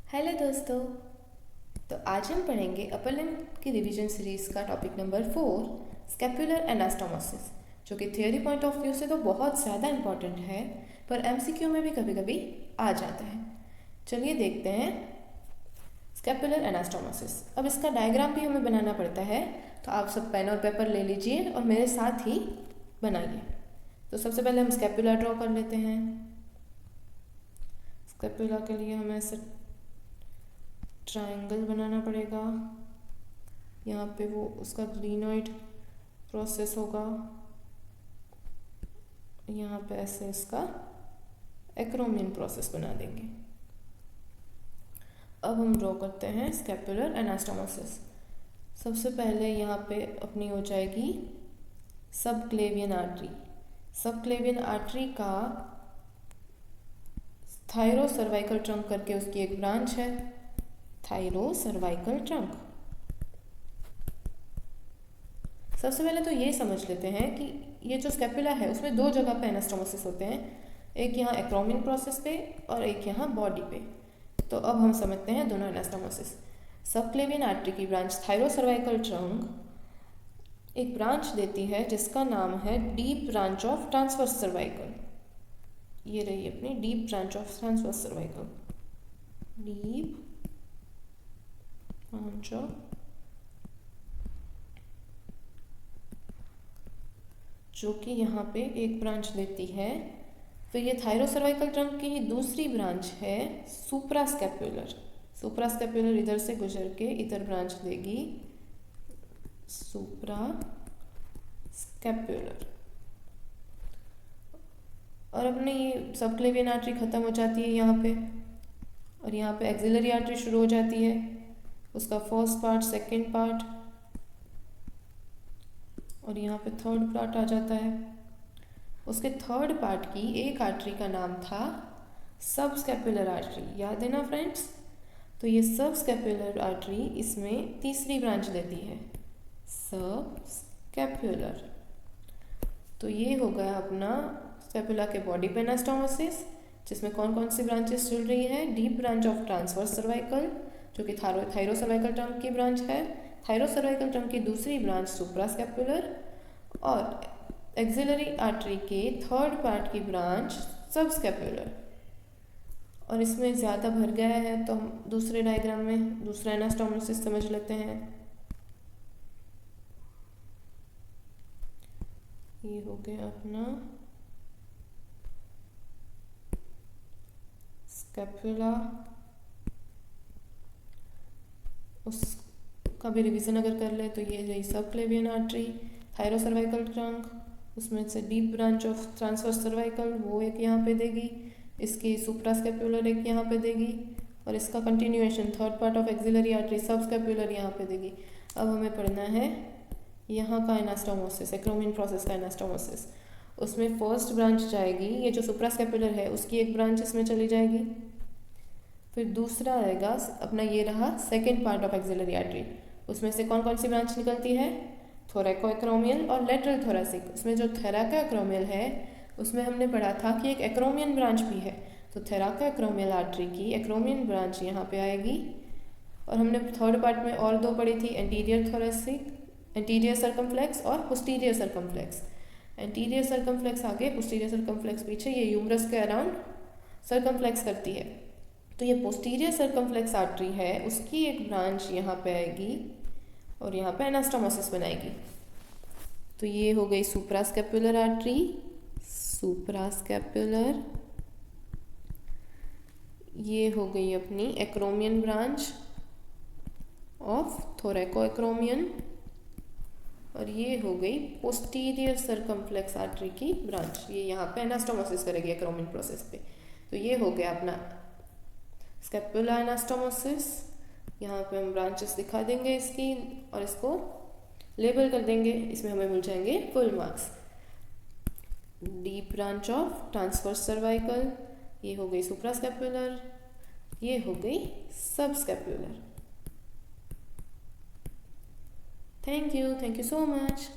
Hello दोस्तों। तो आज हम पढ़ेंगे अपर लिम्ब की रिवीजन सीरीज का टॉपिक नंबर 4 स्कैपुलर एनास्टोमोसिस, जो कि थियोरी पॉइंट ऑफ व्यू से तो बहुत ज़्यादा इम्पॉर्टेंट है, पर एमसीक्यू में भी कभी कभी आ जाता है। चलिए देखते हैं स्कैपुलर एनास्टोमोसिस। अब इसका डायग्राम भी हमें बनाना पड़ता है, तो आप सब पेन और पेपर ले लीजिए और मेरे साथ ही बनाइए। तो सबसे पहले हम स्कैपुला ड्रॉ कर लेते हैं। स्कैपुला के लिए हमें ऐसे ट्रायंगल बनाना पड़ेगा। यहाँ पे वो उसका ग्रीनॉइड प्रोसेस होगा, यहाँ पे ऐसे इसका एक्रोमियन प्रोसेस बना देंगे। अब हम ड्रॉ करते हैं स्कैपुलर एनास्टोमोसिस। सबसे पहले यहाँ पे अपनी हो जाएगी सबक्लेवियन आर्टरी। सबक्लेवियन आर्टरी का थायरो सर्वाइकल ट्रंक करके उसकी एक ब्रांच है, थायरो सर्वाइकल ट्रंक। सबसे पहले तो ये समझ लेते हैं कि ये जो स्कैपुला है उसमें दो जगह पे एनास्टोमोसिस होते हैं, एक यहाँ एक्रोमियन प्रोसेस पे और एक यहाँ बॉडी पे। तो अब हम समझते हैं दोनों एनास्टोमोसिस। सबक्लेवियन आर्टरी की ब्रांच थायरो सर्वाइकल ट्रंक एक ब्रांच देती है जिसका नाम है deep branch of transverse cervical. ये रही अपनी deep branch of transverse cervical, deep branch of, जो कि यहाँ पे एक ब्रांच देती है। फिर ये थायरो सर्वाइकल ट्रंक की ही दूसरी ब्रांच है सुप्रास्कैपुलर। सुप्रास्कैपुलर इधर से गुजर के इधर ब्रांच देगी सुप्रास्कैपुलर। और अपने ये सबक्लेवियन आर्टरी ख़त्म हो जाती है यहाँ पे, और यहाँ पे एक्सिलरी आर्टरी शुरू हो जाती है। उसका फर्स्ट पार्ट, सेकंड पार्ट और यहाँ पे थर्ड पार्ट आ जाता है। उसके थर्ड पार्ट की एक आर्टरी का नाम था सबस्कैपुलर आर्टरी, याद है ना फ्रेंड्स? तो ये सबस्कैपुलर आर्टरी इसमें तीसरी ब्रांच देती है, सबस्कैपुलर। तो ये हो गया अपना स्कैपुला के बॉडी पे एनास्टोमोसिस, जिसमें कौन कौन सी ब्रांचेस चल रही है। Deep branch of transverse cervical, जो कि थायरो सर्वाइकल ट्रंक की ब्रांच है। थायरो सर्वाइकल ट्रंक की दूसरी ब्रांच सुप्रास्कैपुलर, और एक्सिलरी आर्टरी के थर्ड पार्ट की ब्रांच सबस्कैपुलर। और इसमें ज़्यादा भर गया है तो हम दूसरे डायग्राम में दूसरा एनास्टोमोसिस समझ लेते हैं। ये हो गया अपना स्कैपुला। उसका भी रिवीजन अगर कर ले तो ये रही subclavian artery, thyro cervical trunk, उसमें से deep branch of transverse cervical वो एक यहाँ पे देगी, इसकी सुप्रास्कैपुलर एक यहाँ पे देगी, और इसका continuation third part of axillary artery subscapular यहाँ पे देगी। अब हमें पढ़ना है यहाँ का एनास्टोमोसिस, एक्रोमियन प्रोसेस का एनास्टोमोसिस। उसमें फर्स्ट ब्रांच जाएगी, ये जो सुप्रास्कैपुलर है उसकी एक ब्रांच इसमें चली जाएगी। फिर दूसरा आएगा अपना, ये रहा second part of axillary artery. उसमें से कौन कौन सी ब्रांच निकलती है? थोरैकोएक्रोमियल और लेटरल थोरैसिक। उसमें जो थोरैकोएक्रोमियल है उसमें हमने पढ़ा था कि एक एक्रोमियन ब्रांच भी है, तो थोरैकोएक्रोमियल आर्टरी की एक्रोमियन ब्रांच यहाँ पे आएगी। और हमने थर्ड पार्ट में और दो पढ़ी थी, एंटीरियर थोरैसिक, एंटीरियर सर्कमफ्लेक्स और पोस्टीरियर सर्कमफ्लेक्स। एंटीरियर सर्कमफ्लेक्स आगे, पोस्टीरियर सर्कमफ्लेक्स पीछे, ये यूमरस के अराउंड सर्कमफ्लेक्स करती है। तो ये पोस्टीरियर सर्कमफ्लेक्स आर्टरी है, उसकी एक ब्रांच यहाँ पे आएगी और यहाँ पे एनास्टोमोसिस बनाएगी। तो ये हो गई सुप्रास्कैपुलर आर्टरी, सुप्रास्कैपुलर। ये हो गई अपनी एक्रोमियन ब्रांच ऑफ थोरैकोएक्रोमियन, और ये हो गई पोस्टीरियर सर्कमफ्लेक्स आर्टरी की ब्रांच। ये यहाँ पे एनास्टोमोसिस करेगी एक्रोमियन प्रोसेस पे। तो ये हो गया अपना स्कैपुला एनास्टोमोसिस। यहाँ पे हम ब्रांचेस दिखा देंगे इसकी और इसको लेबल कर देंगे, इसमें हमें मिल जाएंगे full marks. Deep branch of transverse cervical, ये हो गई सुप्रास्कैपुलर, ये हो गई subscapular. Thank you so much.